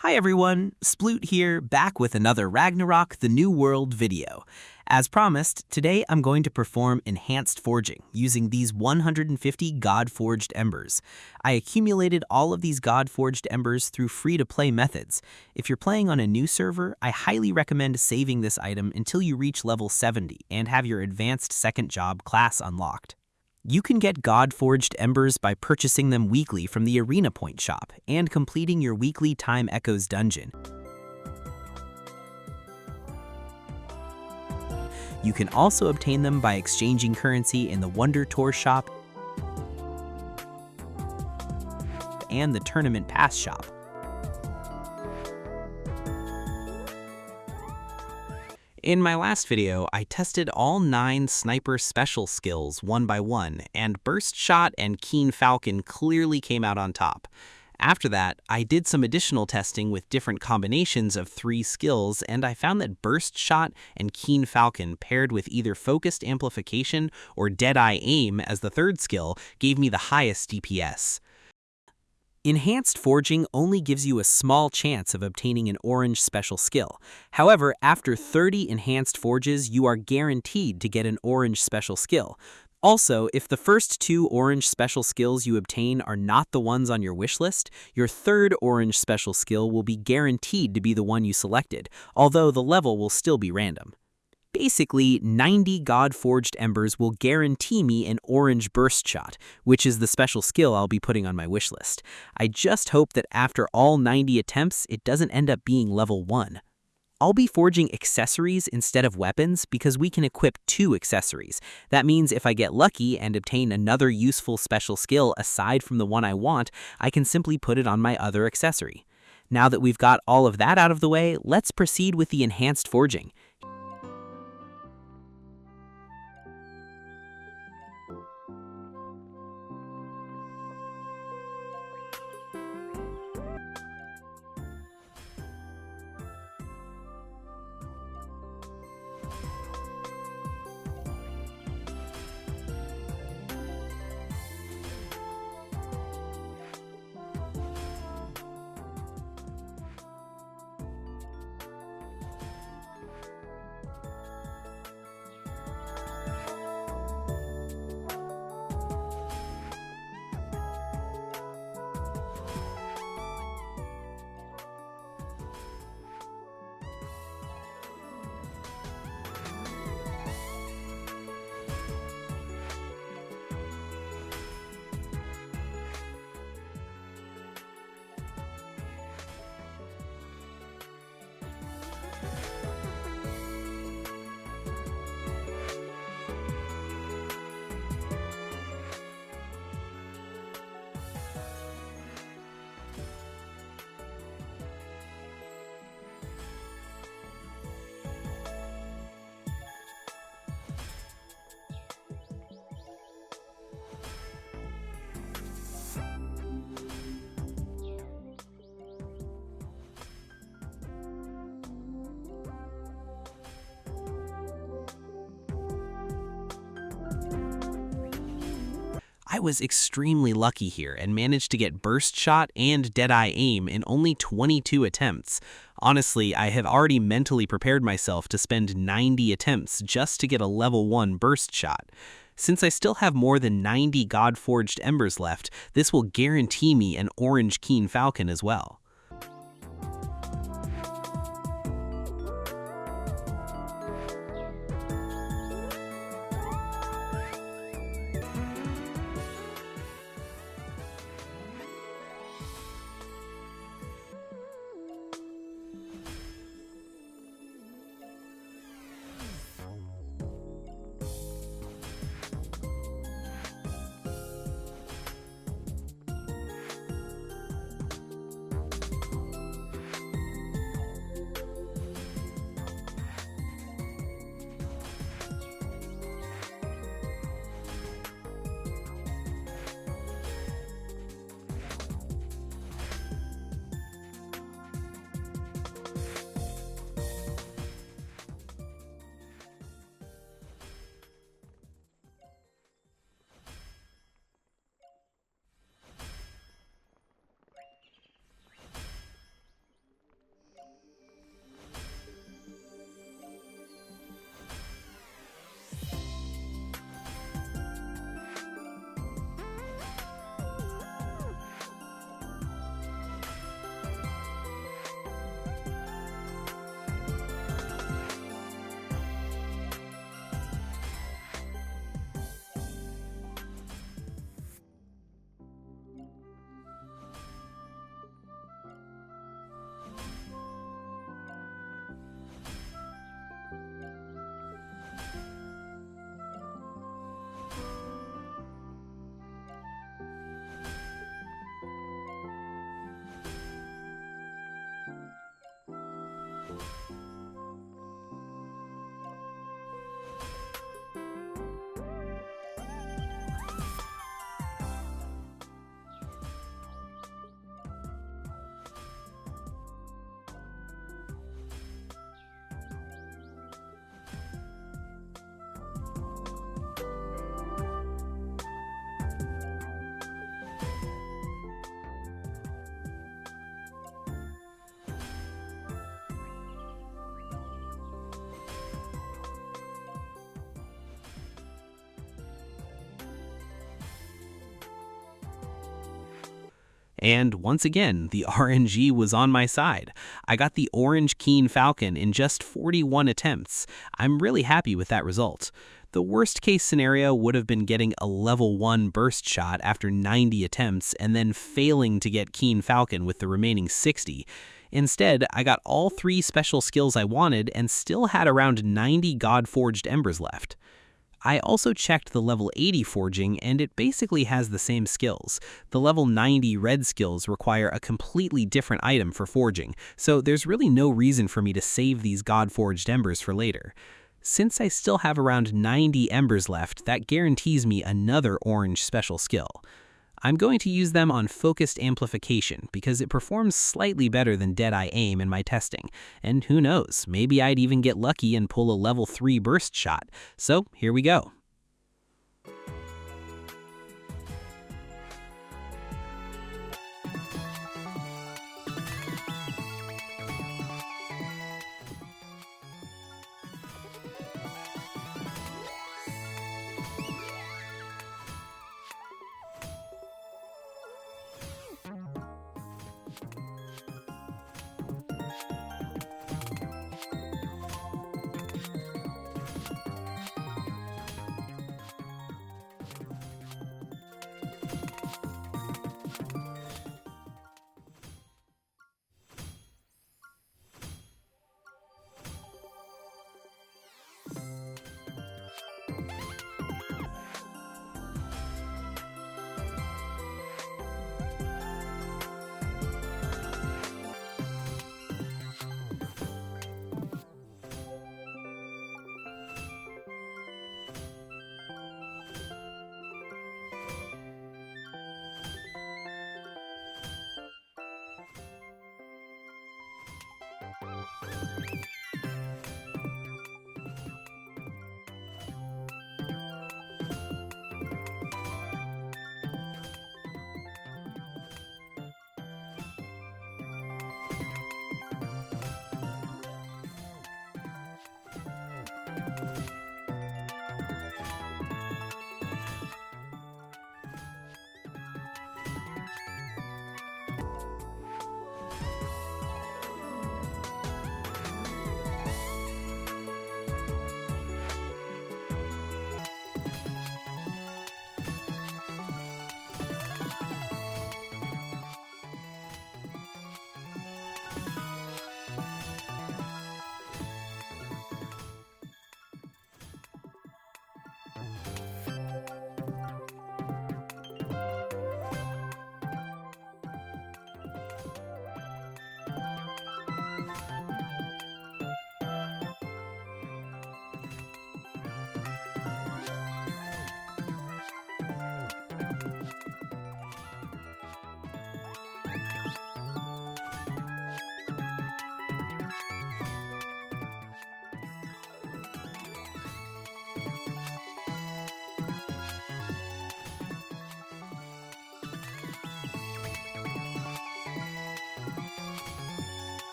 Hi everyone, Sploot here, back with another Ragnarok The New World video. As promised, today I'm going to perform enhanced forging using these 150 God-forged embers. I accumulated all of these God-forged embers through free-to-play methods. If you're playing on a new server, I highly recommend saving this item until you reach level 70 and have your advanced second job class unlocked. You can get God-forged embers by purchasing them weekly from the Arena Point shop and completing your weekly Time Echoes dungeon. You can also obtain them by exchanging currency in the Wonder Tour shop and the Tournament Pass shop. In my last video, I tested all 9 sniper special skills one by one, and Burst Shot and Keen Falcon clearly came out on top. After that, I did some additional testing with different combinations of 3 skills, and I found that Burst Shot and Keen Falcon paired with either Focused Amplification or Deadeye Aim as the third skill gave me the highest DPS. Enhanced Forging only gives you a small chance of obtaining an orange special skill. However, after 30 Enhanced Forges, you are guaranteed to get an orange special skill. Also, if the first 2 orange special skills you obtain are not the ones on your wishlist, your third orange special skill will be guaranteed to be the one you selected, although the level will still be random. Basically, 90 God-forged embers will guarantee me an orange burst shot, which is the special skill I'll be putting on my wishlist. I just hope that after all 90 attempts, it doesn't end up being level 1. I'll be forging accessories instead of weapons because we can equip 2 accessories. That means if I get lucky and obtain another useful special skill aside from the one I want, I can simply put it on my other accessory. Now that we've got all of that out of the way, let's proceed with the enhanced forging. I was extremely lucky here and managed to get Burst Shot and Deadeye Aim in only 22 attempts. Honestly, I have already mentally prepared myself to spend 90 attempts just to get a level 1 Burst Shot. Since I still have more than 90 God-forged embers left, this will guarantee me an orange Keen Falcon as well. And once again, the RNG was on my side. I got the orange Keen Falcon in just 41 attempts. I'm really happy with that result. The worst case scenario would have been getting a level 1 burst shot after 90 attempts and then failing to get Keen Falcon with the remaining 60. Instead, I got all 3 special skills I wanted and still had around 90 Godforged Embers left. I also checked the level 80 forging, and it basically has the same skills. The level 90 red skills require a completely different item for forging, so there's really no reason for me to save these Godforged Embers for later. Since I still have around 90 embers left, that guarantees me another orange special skill. I'm going to use them on Focused Amplification because it performs slightly better than Deadeye Aim in my testing, and who knows, maybe I'd even get lucky and pull a level 3 burst shot. So here we go.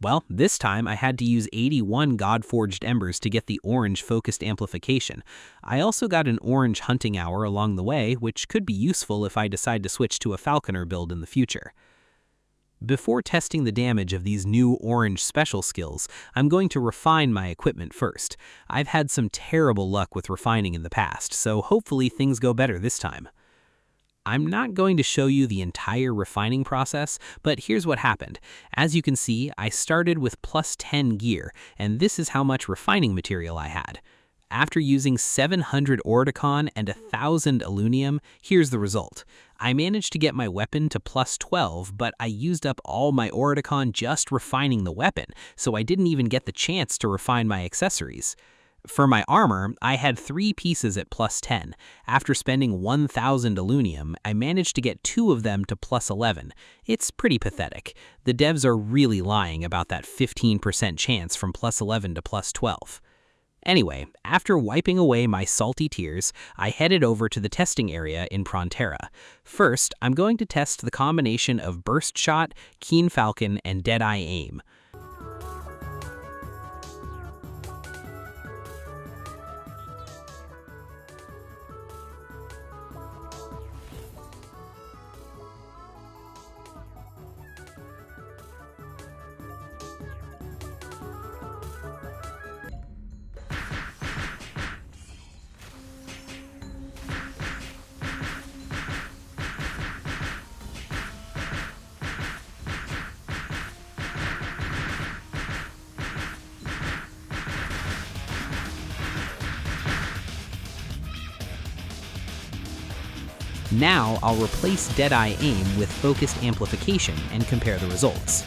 Well, this time I had to use 81 Godforged Embers to get the orange Focused Amplification. I also got an orange Hunting Hour along the way, which could be useful if I decide to switch to a Falconer build in the future. Before testing the damage of these new orange special skills, I'm going to refine my equipment first. I've had some terrible luck with refining in the past, so hopefully things go better this time. I'm not going to show you the entire refining process, but here's what happened. As you can see, I started with plus 10 gear, and this is how much refining material I had. After using 700 Orticon and 1,000 Alunium, here's the result. I managed to get my weapon to plus 12, but I used up all my Orticon just refining the weapon, so I didn't even get the chance to refine my accessories. For my armor, I had 3 pieces at plus 10. After spending 1,000 alunium, I managed to get 2 of them to plus 11. It's pretty pathetic. The devs are really lying about that 15% chance from plus 11 to plus 12. Anyway, after wiping away my salty tears, I headed over to the testing area in Prontera. First, I'm going to test the combination of Burst Shot, Keen Falcon, and Deadeye Aim. Now I'll replace Deadeye Aim with Focused Amplification and compare the results.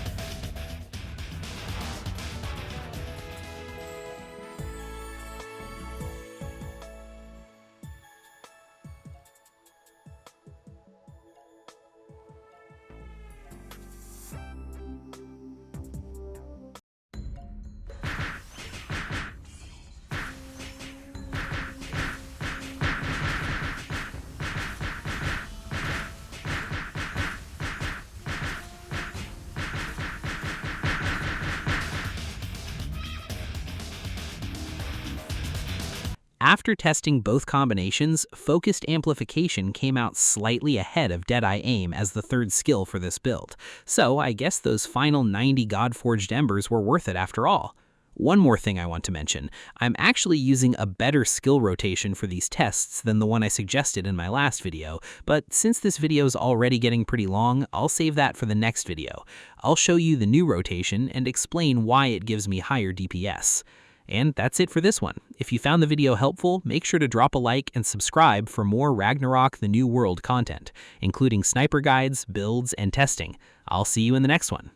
After testing both combinations, Focused Amplification came out slightly ahead of Deadeye Aim as the third skill for this build, so I guess those final 90 Godforged Embers were worth it after all. One more thing I want to mention, I'm actually using a better skill rotation for these tests than the one I suggested in my last video, but since this video is already getting pretty long, I'll save that for the next video. I'll show you the new rotation and explain why it gives me higher DPS. And that's it for this one. If you found the video helpful, make sure to drop a like and subscribe for more Ragnarok The New World content, including sniper guides, builds, and testing. I'll see you in the next one.